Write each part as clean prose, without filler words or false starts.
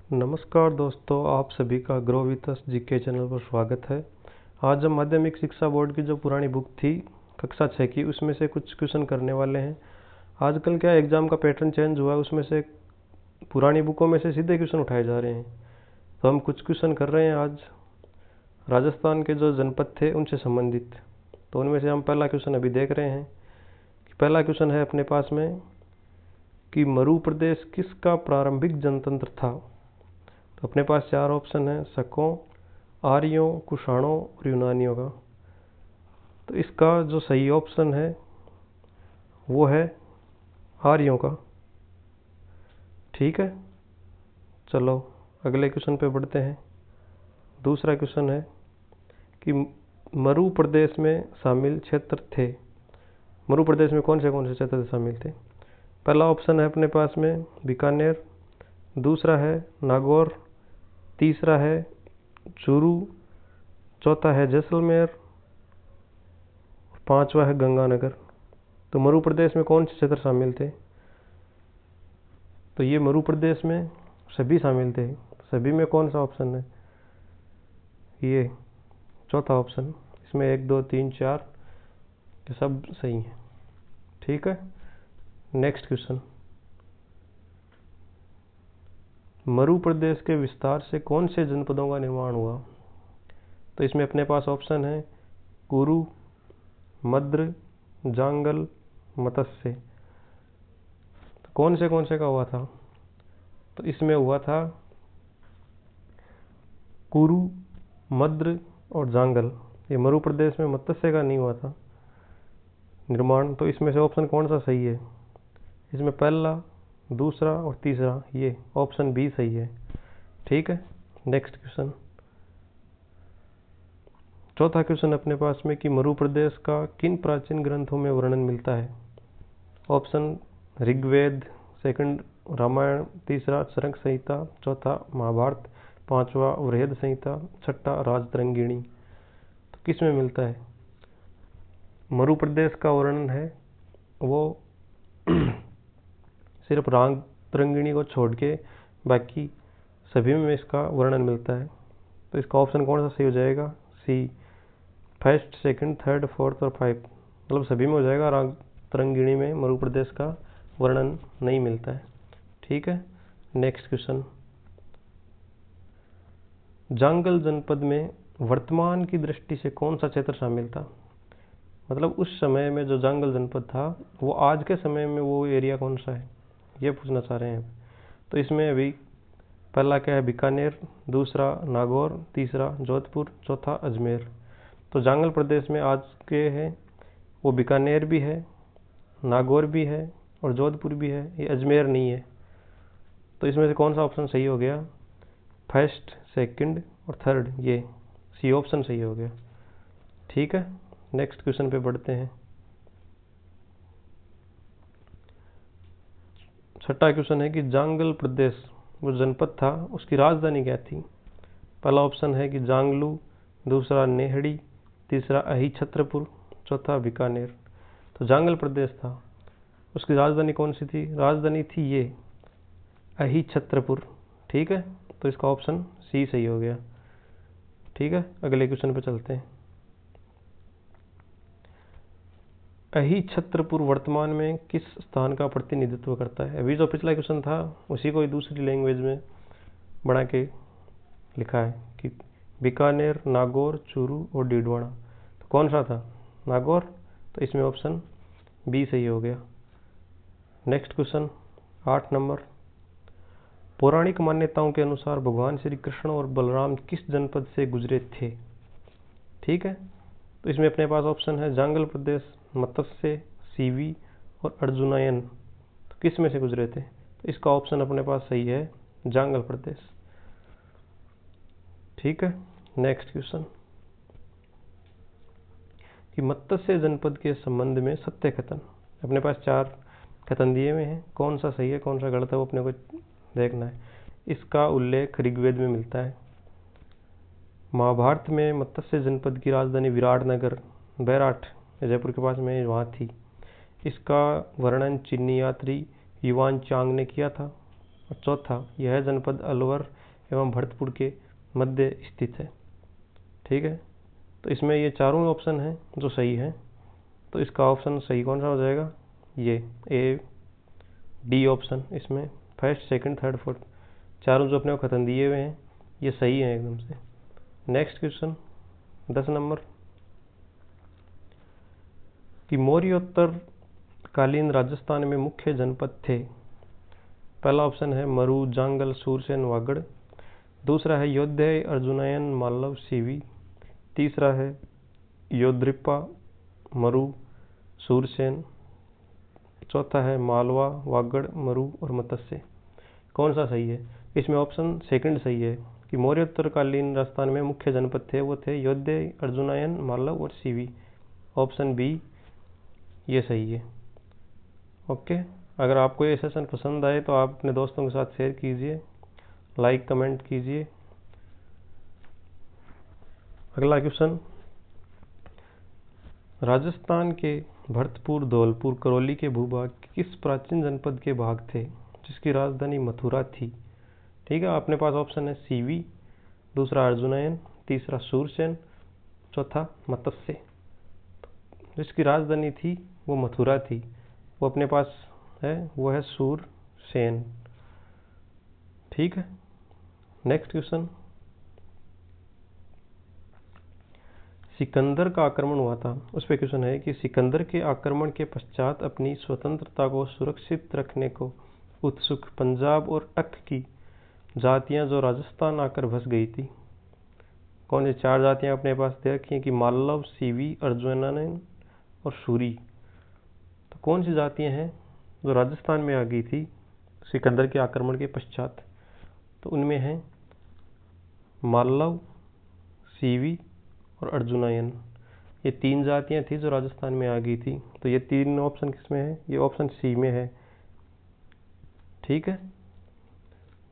नमस्कार दोस्तों, आप सभी का grow with us GK channel पर स्वागत है। आज हम माध्यमिक शिक्षा बोर्ड की जो पुरानी बुक थी कक्षा 6 की, उसमें से कुछ क्वेश्चन करने वाले हैं। आजकल क्या एग्ज़ाम का पैटर्न चेंज हुआ है, उसमें से पुरानी बुकों में से सीधे क्वेश्चन उठाए जा रहे हैं। तो हम कुछ क्वेश्चन कर रहे हैं आज राजस्थान के जो जनपद थे उनसे संबंधित। तो उनमें से हम पहला क्वेश्चन अभी देख रहे हैं कि पहला क्वेश्चन है अपने पास में कि मरु प्रदेश किसका प्रारंभिक जनतंत्र था। तो अपने पास चार ऑप्शन है, शकों, आर्यों, कुषाणों और यूनानियों का। तो इसका जो सही ऑप्शन है वो है आर्यों का। ठीक है, चलो अगले क्वेश्चन पे बढ़ते हैं। दूसरा क्वेश्चन है कि मरु प्रदेश में शामिल क्षेत्र थे। मरु प्रदेश में कौन से क्षेत्र शामिल थे। पहला ऑप्शन है अपने पास में बीकानेर, दूसरा है नागौर, तीसरा है चूरू, चौथा है जैसलमेर, पांचवा है गंगानगर। तो मरु प्रदेश में कौन से क्षेत्र शामिल थे। तो ये मरु प्रदेश में सभी शामिल थे। सभी में कौन सा ऑप्शन है, ये चौथा ऑप्शन। इसमें 1 2 3 4 ये सब सही है। ठीक है, नेक्स्ट क्वेश्चन। मरु प्रदेश के विस्तार से कौन से जनपदों का निर्माण हुआ। तो इसमें अपने पास ऑप्शन है कुरु, मद्र, जांगल, मत्स्य। तो कौन से का हुआ था। तो इसमें हुआ था कुरु, मद्र और जांगल। ये मरु प्रदेश में मत्स्य का नहीं हुआ था निर्माण। तो इसमें से ऑप्शन कौन सा सही है। इसमें पहला, दूसरा और तीसरा, ये ऑप्शन बी सही है। ठीक है, नेक्स्ट क्वेश्चन। चौथा क्वेश्चन अपने पास में कि मरु प्रदेश का किन प्राचीन ग्रंथों में वर्णन मिलता है। ऑप्शन ऋग्वेद, सेकंड रामायण, तीसरा चरक संहिता, चौथा महाभारत, पांचवा वृहद संहिता, छठा राजतरंगिणी। तो किस में मिलता है। मरु प्रदेश का वर्णन है वो सिर्फ राजतरंगिणी को छोड़ के बाकी सभी में इसका वर्णन मिलता है। तो इसका ऑप्शन कौन सा सही हो जाएगा, सी, फर्स्ट, सेकंड, थर्ड, फोर्थ और 5। मतलब सभी में हो जाएगा। राजतरंगिणी में मरु प्रदेश का वर्णन नहीं मिलता है। ठीक है, नेक्स्ट क्वेश्चन। जांगल जनपद में वर्तमान की दृष्टि से कौन सा क्षेत्र शामिल था। मतलब उस समय में जो जांगल जनपद था वो आज के समय में वो एरिया कौन सा है, ये पूछना चाह रहे हैं। तो इसमें अभी पहला क्या है बीकानेर, दूसरा नागौर, तीसरा जोधपुर, चौथा अजमेर। तो जांगल प्रदेश में आज के है वो बीकानेर भी है, नागौर भी है और जोधपुर भी है, ये अजमेर नहीं है। तो इसमें से कौन सा ऑप्शन सही हो गया, फर्स्ट, सेकंड और थर्ड, ये सी ऑप्शन सही हो गया। ठीक है, नेक्स्ट क्वेश्चन पे बढ़ते हैं। छठा क्वेश्चन है कि जांगल प्रदेश वो जनपद था उसकी राजधानी क्या थी। पहला ऑप्शन है कि जांगलू, दूसरा नेहड़ी, तीसरा अही छत्रपुर, चौथा बीकानेर। तो जांगल प्रदेश था उसकी राजधानी कौन सी थी, राजधानी थी ये अही छत्रपुर। ठीक है, तो इसका ऑप्शन सी सही हो गया। ठीक है, अगले क्वेश्चन पे चलते हैं। अही छत्रपुर वर्तमान में किस स्थान का प्रतिनिधित्व करता है। अभी जो पिछला क्वेश्चन था उसी को दूसरी लैंग्वेज में बना के लिखा है कि बीकानेर, नागौर, चूरू और डीडवाना। तो कौन सा था, नागौर। तो इसमें ऑप्शन बी सही हो गया। Next question 8 number. पौराणिक मान्यताओं के अनुसार भगवान श्री कृष्ण और बलराम किस जनपद से गुजरे थे। ठीक है, तो इसमें अपने पास ऑप्शन है जांगल प्रदेश, मत्स्य, सीवी और अर्जुनयन। तो किस में से गुजरे थे। तो इसका ऑप्शन अपने पास सही है, जांगल प्रदेश। ठीक है, नेक्स्ट क्वेश्चन कि मत्स्य जनपद के संबंध में सत्य कथन। अपने पास 4 कथन दिए हुए हैं, कौन सा सही है कौन सा गलत है वो अपने को देखना है। इसका उल्लेख ऋग्वेद में मिलता है। महाभारत में मत्स्य जनपद की राजधानी विराटनगर, बैराट जयपुर के पास में वहाँ थी। इसका वर्णन चीनी यात्री युवान चांग ने किया था। और चौथा, यह जनपद अलवर एवं भरतपुर के मध्य स्थित है। ठीक है, तो इसमें ये चारों ऑप्शन हैं जो सही है, तो इसका ऑप्शन सही कौन सा हो जाएगा, ये ए डी ऑप्शन। इसमें फर्स्ट, सेकंड, थर्ड, फोर्थ चारों जो अपने को कथन दिए हुए हैं ये सही है एकदम से। नेक्स्ट क्वेश्चन 10 नंबर, कि मौर्योत्तर कालीन राजस्थान में मुख्य जनपद थे। पहला ऑप्शन है मरु, जांगल, सूरसेन, वागड़। दूसरा है योध्या, अर्जुनयन, मालव, सीवी। तीसरा है योद्रिपा, मरु, सूरसेन। चौथा है मालवा, वागड़, मरु और मत्स्य। कौन सा सही है? इसमें ऑप्शन सेकंड सही है कि मौर्योत्तरकालीन राजस्थान में मुख्य जनपद थे वो थे योध्या, अर्जुनयन, मालव और सीवी। ऑप्शन बी ये सही है। ओके, अगर आपको ये सेशन पसंद आए तो आप अपने दोस्तों के साथ शेयर कीजिए, लाइक कमेंट कीजिए। अगला क्वेश्चन, राजस्थान के भरतपुर, धौलपुर, करौली के भूभाग किस प्राचीन जनपद के भाग थे जिसकी राजधानी मथुरा थी? ठीक है, अपने पास ऑप्शन है सीवी, दूसरा अर्जुनयन, तीसरा सूरसेन, चौथा मत्स्य। जिसकी राजधानी थी वो मथुरा थी, वो अपने पास है, वो है सूरसेन। ठीक है, नेक्स्ट क्वेश्चन, सिकंदर का आक्रमण हुआ था, उस पर क्वेश्चन है कि सिकंदर के आक्रमण के पश्चात अपनी स्वतंत्रता को सुरक्षित रखने को उत्सुक पंजाब और टक की जातियां जो राजस्थान आकर बस गई थी। कौन सी चार जातियां अपने पास दे रखी हैं कि मालव, सीवी, अर्जुनयन और सूरी। तो कौन सी जातियां हैं जो राजस्थान में आ गई थी सिकंदर के आक्रमण के पश्चात? तो उनमें है मालव, सीवी और अर्जुनयन। ये तीन जातियां थी जो राजस्थान में आ गई थी। तो ये तीन ऑप्शन किसमें है? ये ऑप्शन सी में है। ठीक है,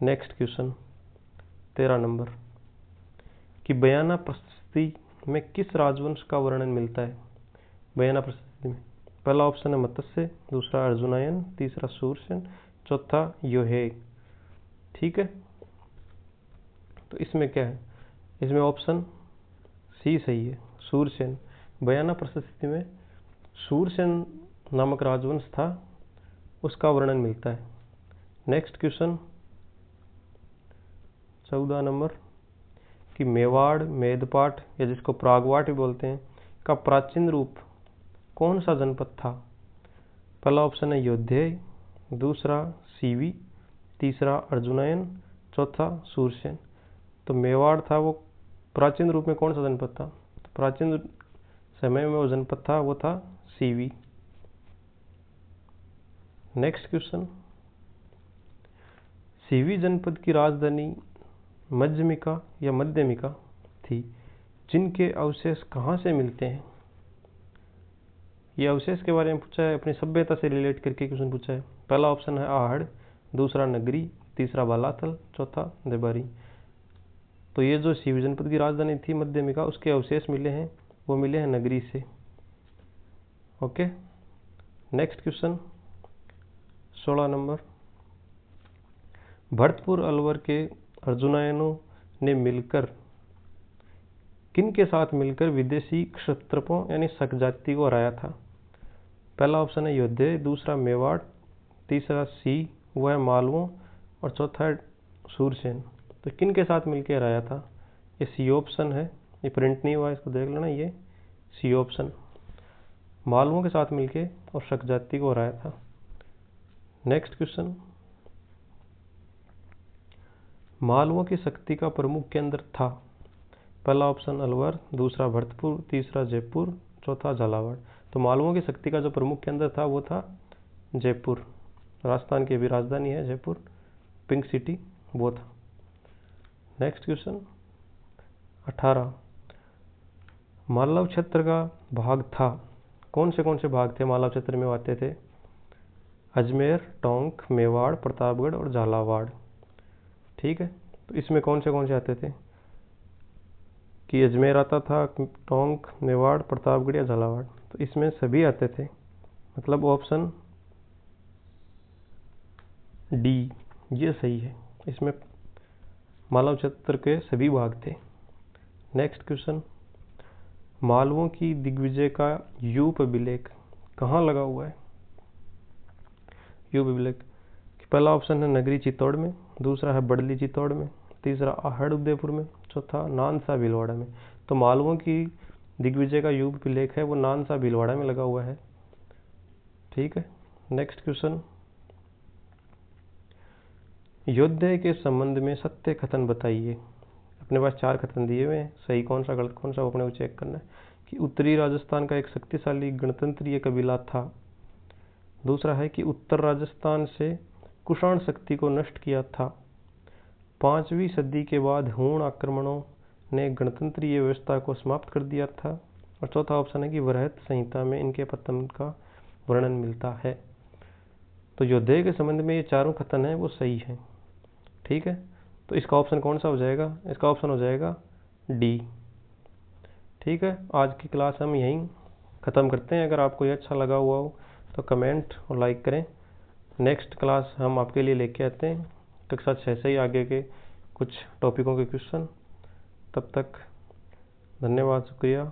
नेक्स्ट क्वेश्चन 13 नंबर, कि बयाना प्रशस्ति में किस राजवंश का वर्णन मिलता है? बयाना प्रशस्ति में पहला ऑप्शन है मत्स्य, दूसरा अर्जुनयन, तीसरा सूरसेन, चौथा योहे। ठीक है, तो इसमें क्या है? इसमें ऑप्शन सी सही है, सूरसेन। बयाना प्रशस्ति में सूरसेन नामक राजवंश था, उसका वर्णन मिलता है। नेक्स्ट क्वेश्चन 14 नंबर, कि मेवाड़, मेदपाट या जिसको प्रागवाट भी बोलते हैं का प्राचीन रूप कौन सा जनपद था? पहला ऑप्शन है योध्या, दूसरा सीवी, तीसरा अर्जुनयन, चौथा सूरसेन। तो मेवाड़ था वो प्राचीन रूप में कौन सा जनपद था? तो प्राचीन समय में वो जनपद था वो था सीवी। नेक्स्ट क्वेश्चन, सीवी जनपद की राजधानी मध्यमिका या मध्यमिका थी, जिनके अवशेष कहाँ से मिलते हैं? ये अवशेष के बारे में पूछा है, अपनी सभ्यता से रिलेट करके क्वेश्चन पूछा है। पहला ऑप्शन है आहड़, दूसरा नगरी, तीसरा बालाथल, चौथा देबारी। तो ये जो सीवी जनपद की राजधानी थी मध्यमिका, उसके अवशेष मिले हैं, वो मिले हैं नगरी से। Okay, next question 16 number, Bharatpur Alwar के अर्जुनयनों ने मिलकर किन के साथ मिलकर विदेशी क्षत्रपों यानी शक जाति को हराया था? पहला ऑप्शन है योध्या, दूसरा मेवाड़, तीसरा सी वो है मालवों और चौथा है सूरसेन। तो किन के साथ मिलकर हराया था? ये सी ऑप्शन है, ये प्रिंट नहीं हुआ, इसको देख लेना, ये सी ऑप्शन, मालवों के साथ मिलकर और शक जाति को हराया था। नेक्स्ट क्वेश्चन, मालवों की शक्ति का प्रमुख केंद्र था? पहला ऑप्शन अलवर, दूसरा भरतपुर, तीसरा जयपुर, चौथा झालावाड़। तो मालवों की शक्ति का जो प्रमुख केंद्र था वो था जयपुर। राजस्थान की भी राजधानी है जयपुर, पिंक सिटी वो था। नेक्स्ट क्वेश्चन 18, मालव क्षेत्र का भाग था, कौन से भाग थे मालव क्षेत्र में आते थे? अजमेर, टोंक, मेवाड़, प्रतापगढ़ और झालावाड़। ठीक है, तो इसमें कौन से आते थे? कि अजमेर आता था, टोंक, मेवाड़, प्रतापगढ़ या झालावाड़। तो इसमें सभी आते थे, मतलब ऑप्शन डी ये सही है, इसमें मालव चरित्र के सभी भाग थे। नेक्स्ट क्वेश्चन, मालवों की दिग्विजय का यूप अभिलेख कहाँ लगा हुआ है? यूप अभिलेख, पहला ऑप्शन है नगरी चित्तौड़ में, दूसरा है बड़ली चित्तौड़ में, तीसरा आहड़ उदयपुर में, चौथा नानसा भीलवाड़ा में। तो मालवों की दिग्विजय का यूप अभिलेख है वो नानसा भीलवाड़ा में लगा हुआ है। ठीक है। नेक्स्ट क्वेश्चन, योद्धा के संबंध में सत्य कथन बताइए। अपने पास 4 कथन दिए हुए हैं, सही कौन सा गलत कौन सा वो अपने को चेक करना है। कि उत्तरी राजस्थान का एक शक्तिशाली गणतंत्रीय कबीला था। दूसरा है कि उत्तर राजस्थान से कुषाण शक्ति को नष्ट किया था। 5वीं सदी के बाद हूण आक्रमणों ने गणतंत्रीय व्यवस्था को समाप्त कर दिया था। और चौथा ऑप्शन है कि वृहत संहिता में इनके पतन का वर्णन मिलता है। तो योद्धा के संबंध में ये चारों कथन है वो सही है। ठीक है, तो इसका ऑप्शन कौन सा हो जाएगा? इसका ऑप्शन हो जाएगा डी। ठीक है, आज की क्लास हम यहीं ख़त्म करते हैं। अगर आपको ये अच्छा लगा हुआ हो तो कमेंट और लाइक करें। नेक्स्ट क्लास हम आपके लिए लेके आते हैं कक्षा 6 से ही आगे के कुछ टॉपिकों के क्वेश्चन। तब तक धन्यवाद, शुक्रिया।